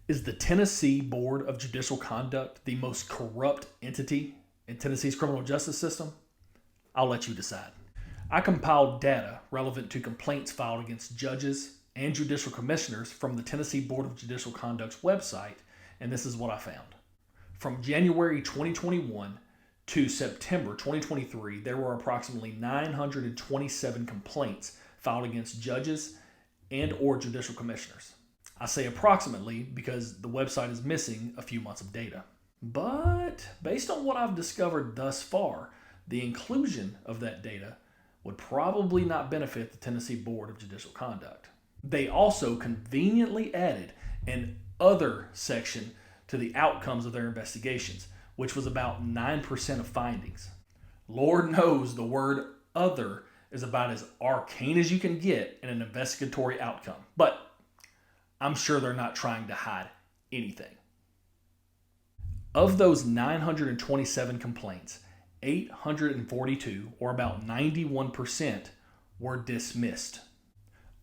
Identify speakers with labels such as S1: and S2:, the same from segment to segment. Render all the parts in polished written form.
S1: Is the Tennessee Board of Judicial Conduct the most corrupt entity in Tennessee's criminal justice system? I'll let you decide. I compiled data relevant to complaints filed against judges and judicial commissioners from the Tennessee Board of Judicial Conduct's website, and this is what I found. From January 2021 to September 2023, there were approximately 927 complaints filed against judges and or judicial commissioners. I say approximately because the website is missing a few months of data. But based on what I've discovered thus far, the inclusion of that data would probably not benefit the Tennessee Board of Judicial Conduct. They also conveniently added an other section to the outcomes of their investigations, which was about 9% of findings. Lord knows the word other is about as arcane as you can get in an investigatory outcome, but I'm sure they're not trying to hide anything. Of those 927 complaints, 842, or about 91%, were dismissed.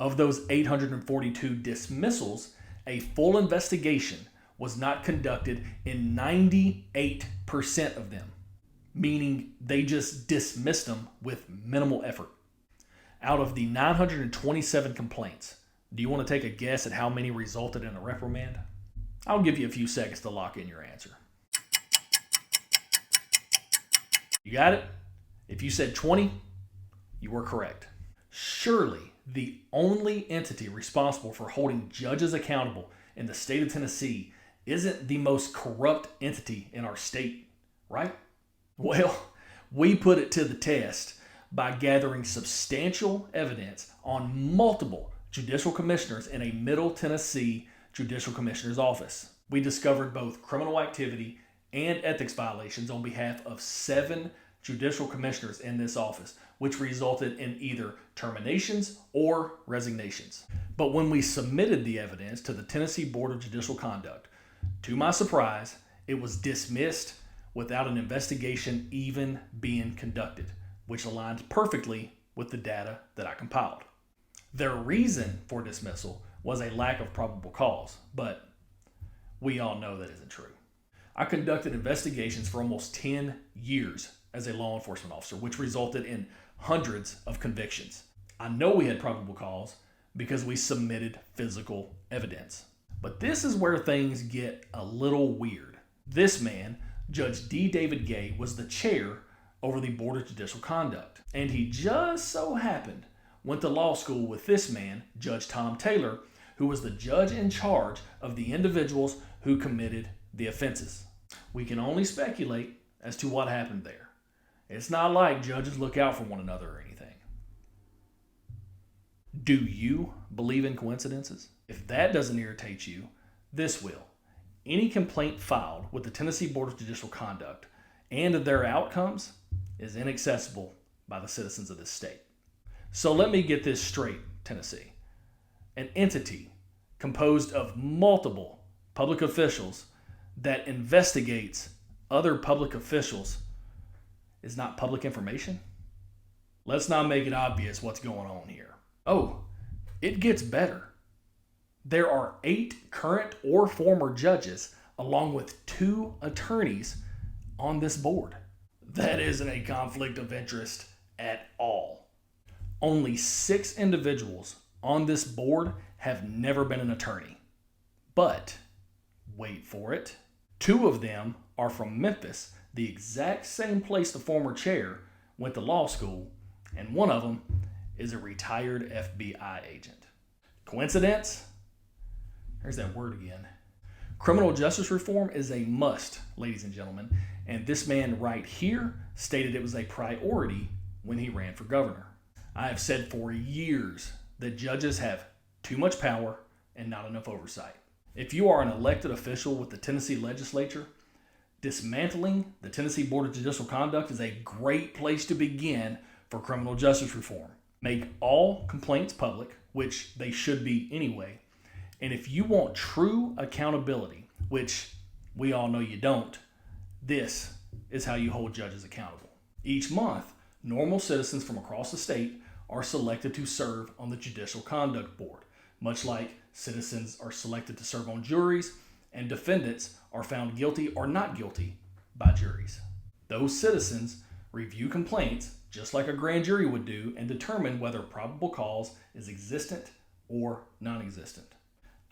S1: Of those 842 dismissals, a full investigation was not conducted in 98% of them, meaning they just dismissed them with minimal effort. Out of the 927 complaints, do you want to take a guess at how many resulted in a reprimand? I'll give you a few seconds to lock in your answer. You got it? If you said 20, you were correct. Surely the only entity responsible for holding judges accountable in the state of Tennessee isn't the most corrupt entity in our state, right? Well, we put it to the test by gathering substantial evidence on multiple judicial commissioners in a Middle Tennessee judicial commissioner's office. We discovered both criminal activity and ethics violations on behalf of 7 judicial commissioners in this office, which resulted in either terminations or resignations. But when we submitted the evidence to the Tennessee Board of Judicial Conduct, to my surprise, it was dismissed without an investigation even being conducted, which aligned perfectly with the data that I compiled. Their reason for dismissal was a lack of probable cause, but we all know that isn't true. I conducted investigations for almost 10 years as a law enforcement officer, which resulted in hundreds of convictions. I know we had probable cause because we submitted physical evidence. But this is where things get a little weird. This man, Judge D. David Gay, was the chair over the Board of Judicial Conduct, and he just so happened went to law school with this man, Judge Tom Taylor, who was the judge in charge of the individuals who committed the offenses. We can only speculate as to what happened there. It's not like judges look out for one another or anything. Do you believe in coincidences? If that doesn't irritate you, this will. Any complaint filed with the Tennessee Board of Judicial Conduct and their outcomes is inaccessible by the citizens of this state. So let me get this straight, Tennessee. An entity composed of multiple public officials that investigates other public officials is not public information? Let's not make it obvious what's going on here. Oh, it gets better. There are 8 current or former judges along with 2 attorneys on this board. That isn't a conflict of interest at all. Only 6 individuals on this board have never been an attorney. But, wait for it, 2 of them are from Memphis, the exact same place the former chair went to law school, and one of them is a retired FBI agent. Coincidence? There's that word again. Criminal justice reform is a must, ladies and gentlemen, and this man right here stated it was a priority when he ran for governor. I have said for years that judges have too much power and not enough oversight. If you are an elected official with the Tennessee legislature, dismantling the Tennessee Board of Judicial Conduct is a great place to begin for criminal justice reform. Make all complaints public, which they should be anyway. And if you want true accountability, which we all know you don't, this is how you hold judges accountable. Each month, normal citizens from across the state are selected to serve on the Judicial Conduct Board, much like citizens are selected to serve on juries and defendants are found guilty or not guilty by juries. Those citizens review complaints just like a grand jury would do and determine whether probable cause is existent or non-existent.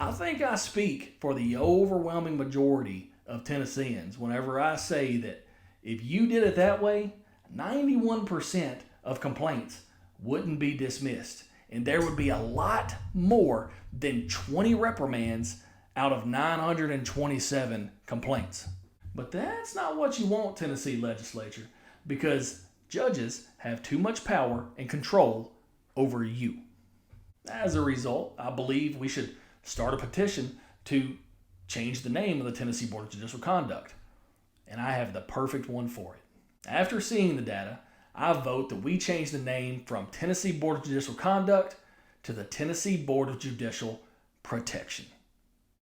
S1: I think I speak for the overwhelming majority of Tennesseans whenever I say that if you did it that way, 91% of complaints wouldn't be dismissed, and there would be a lot more than 20 reprimands out of 927 complaints. But that's not what you want, Tennessee legislature, because judges have too much power and control over you. As a result, I believe we should start a petition to change the name of the Tennessee Board of Judicial Conduct, and I have the perfect one for it. After seeing the data, I vote that we change the name from Tennessee Board of Judicial Conduct to the Tennessee Board of Judicial Protection.